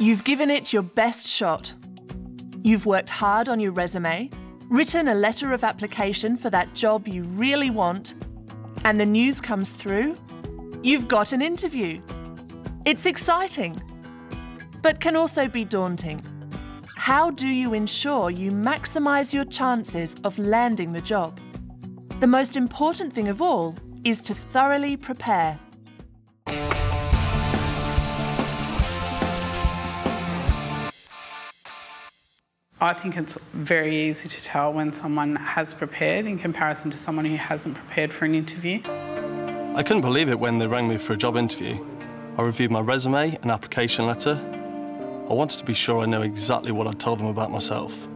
You've given it your best shot. You've worked hard on your resume, written a letter of application for that job you really want, and the news comes through. You've got an interview. It's exciting, but can also be daunting. How do you ensure you maximise your chances of landing the job? The most important thing of all is to thoroughly prepare. I think it's very easy to tell when someone has prepared in comparison to someone who hasn't prepared for an interview. I couldn't believe it when they rang me for a job interview. I reviewed my resume and application letter. I wanted to be sure I knew exactly what I'd told them about myself.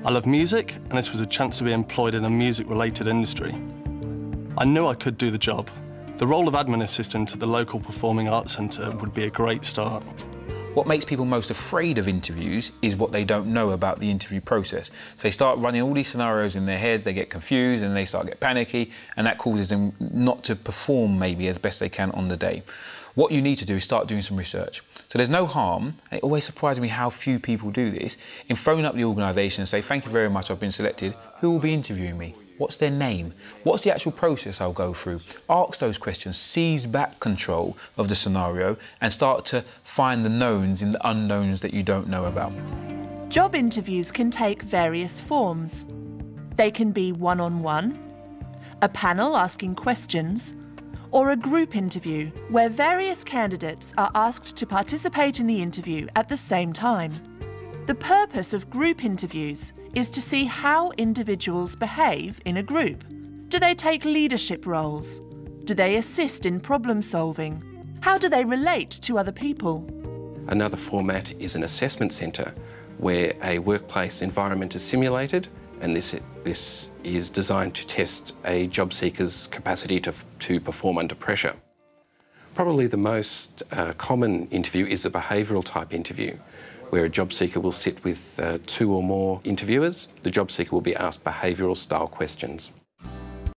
I love music, and this was a chance to be employed in a music-related industry. I knew I could do the job. The role of admin assistant at the local performing arts centre would be a great start. What makes people most afraid of interviews is what they don't know about the interview process. So they start running all these scenarios in their heads, they get confused and they start to get panicky, and that causes them not to perform maybe as best they can on the day. What you need to do is start doing some research. So there's no harm, and it always surprises me how few people do this, in phoning up the organisation and say, thank you very much, I've been selected. Who will be interviewing me? What's their name? What's the actual process I'll go through? Ask those questions, seize back control of the scenario and start to find the knowns in the unknowns that you don't know about. Job interviews can take various forms. They can be one-on-one, a panel asking questions, or a group interview where various candidates are asked to participate in the interview at the same time. The purpose of group interviews is to see how individuals behave in a group. Do they take leadership roles? Do they assist in problem solving? How do they relate to other people? Another format is an assessment centre where a workplace environment is simulated, and this is designed to test a job seeker's capacity to perform under pressure. Probably the most common interview is a behavioural type interview, where a job seeker will sit with 2 or more interviewers. The job seeker will be asked behavioural style questions.